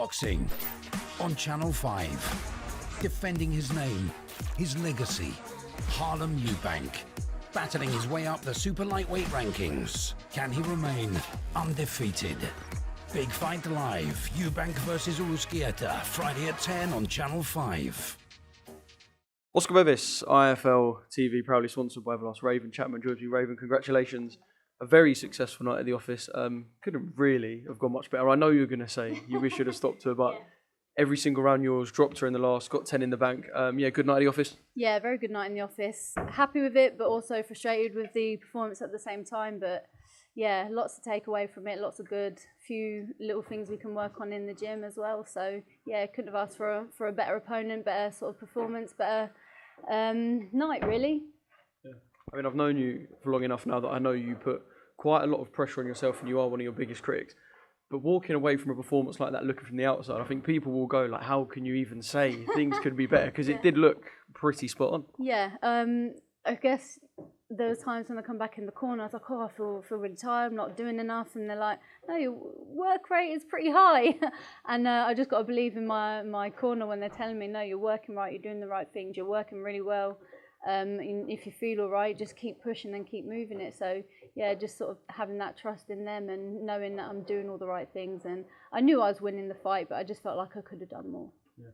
boxing on Channel 5. Defending his name, his legacy, Harlem Eubank. Battling his way up the super lightweight rankings. Can he remain undefeated? Big Fight Live, Eubank versus Uruzquieta, Friday at 10 on Channel 5. Oscar Bevis, IFL TV, proudly sponsored by Everlast Raven. Chapman, Georgie Raven, congratulations. A very successful night at the office. Couldn't really have gone much better. I know you're going to say you wish you'd have stopped her, but every single round yours, dropped her in the last, got 10 in the bank. Good night at the office. Yeah, very good night in the office. Happy with it, but also frustrated with the performance at the same time. But yeah, lots to take away from it, lots of good, few little things we can work on in the gym as well. So yeah, couldn't have asked for a better opponent, better sort of performance, better night really. Yeah. I mean, I've known you for long enough now that I know you put quite a lot of pressure on yourself and you are one of your biggest critics. But walking away from a performance like that, looking from the outside, I think people will go like, how can you even say things could be better? Because it did look pretty spot on. Yeah, I guess there was times when I come back in the corner, I was like, oh, I feel really tired, I'm not doing enough. And they're like, no, your work rate is pretty high. And I just got to believe in my corner when they're telling me, no, you're working right, you're doing the right things, you're working really well. If you feel all right, just keep pushing and keep moving it. So yeah, just sort of having that trust in them and knowing that I'm doing all the right things. And I knew I was winning the fight, but I just felt like I could have done more. Yeah.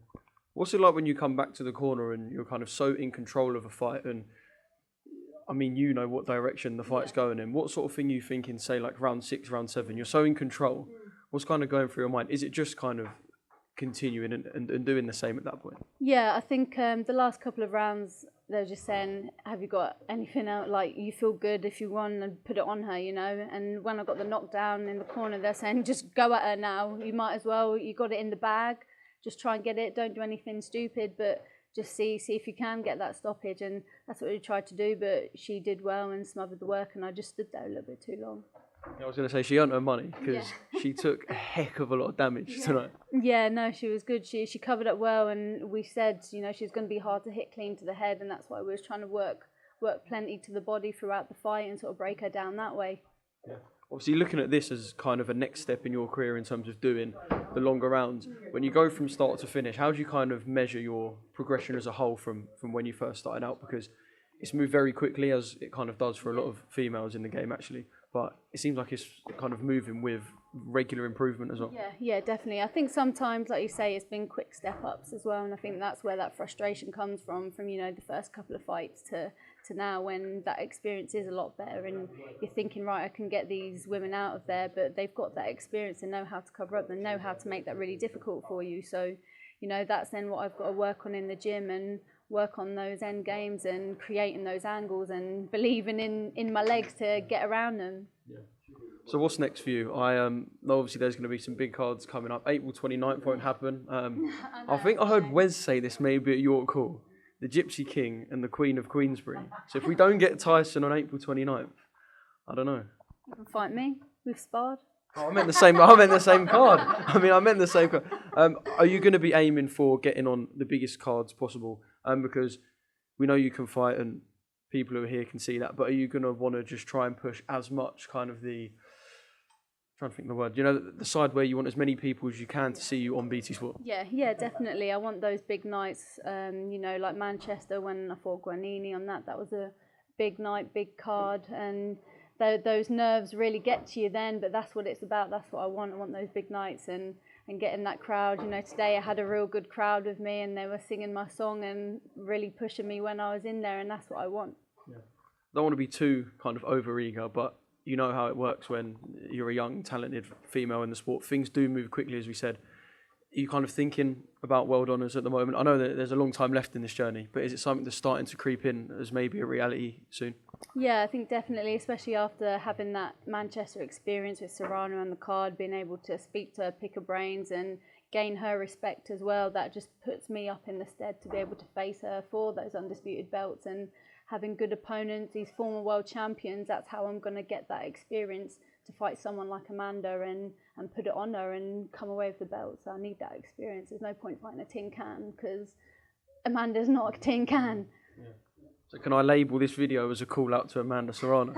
What's it like when you come back to the corner and you're kind of so in control of a fight? And I mean, you know what direction the fight's going in. What sort of thing you think in, say, like round 6, round 7? You're so in control. What's kind of going through your mind? Is it just kind of continuing and doing the same at that point? Yeah, I think the last couple of rounds, they're just saying, have you got anything else? Like, you feel good if you won and put it on her, you know? And when I got the knockdown in the corner, they're saying, just go at her now. You might as well. You got it in the bag. Just try and get it. Don't do anything stupid, but just see if you can get that stoppage. And that's what we tried to do, but she did well and smothered the work, and I just stood there a little bit too long. I was going to say, she earned her money because she took a heck of a lot of damage tonight. Yeah, no, she was good. She covered up well, and we said, you know, she's going to be hard to hit clean to the head, and that's why we was trying to work plenty to the body throughout the fight and sort of break her down that way. Yeah. Obviously, looking at this as kind of a next step in your career in terms of doing the longer rounds, when you go from start to finish, how do you kind of measure your progression as a whole from when you first started out? Because it's moved very quickly, as it kind of does for a lot of females in the game, actually. But it seems like it's kind of moving with regular improvement as well. Yeah, definitely. I think sometimes, like you say, it's been quick step-ups as well, and I think that's where that frustration comes from, you know, the first couple of fights to now, when that experience is a lot better and you're thinking, right, I can get these women out of there, but they've got that experience and know how to cover up and know how to make that really difficult for you. So, you know, that's then what I've got to work on in the gym and work on those end games and creating those angles and believing in my legs to get around them. Yeah. So what's next for you? I know obviously there's going to be some big cards coming up. April 29th won't happen. I think I heard Wes say this maybe at York Hall. The Gypsy King and the Queen of Queensbury. So if we don't get Tyson on April 29th, I don't know. You can fight me. We've sparred. Oh, I meant the same card. I meant the same card. Are you going to be aiming for getting on the biggest cards possible? Because we know you can fight and people who are here can see that, but are you going to want to just try and push as much kind of trying to think of the word, you know, the side where you want as many people as you can to see you on BT Sport? Yeah, definitely. I want those big nights, you know, like Manchester when I fought Guanini on that. That was a big night, big card, and those nerves really get to you then, but that's what it's about. That's what I want. I want those big nights and getting that crowd. You know, today I had a real good crowd with me and they were singing my song and really pushing me when I was in there, and that's what I want. Yeah. Don't want to be too kind of over-eager, but you know how it works when you're a young, talented female in the sport. Things do move quickly, as we said. Are you kind of thinking about world honours at the moment? I know that there's a long time left in this journey, but is it something that's starting to creep in as maybe a reality soon? Yeah, I think definitely, especially after having that Manchester experience with Serrano on the card, being able to speak to her, pick her brains and gain her respect as well. That just puts me up in the stead to be able to face her for those undisputed belts, and having good opponents, these former world champions. That's how I'm going to get that experience to fight someone like Amanda and put it on her and come away with the belt. So I need that experience. There's no point fighting a tin can because Amanda's not a tin can. Yeah. So can I label this video as a call out to Amanda Serrano?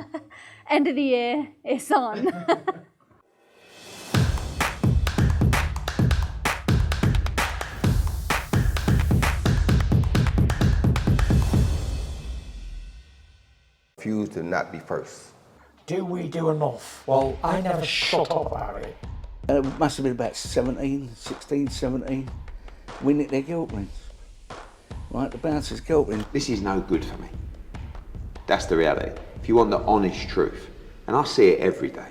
End of the year, it's on. to not be first. Do we do enough? Well, I never shut up about it. It must have been about 16, 17. We nicked their guilt rings. Right, the bouncer's guilt ring. This is no good for me. That's the reality. If you want the honest truth, and I see it every day,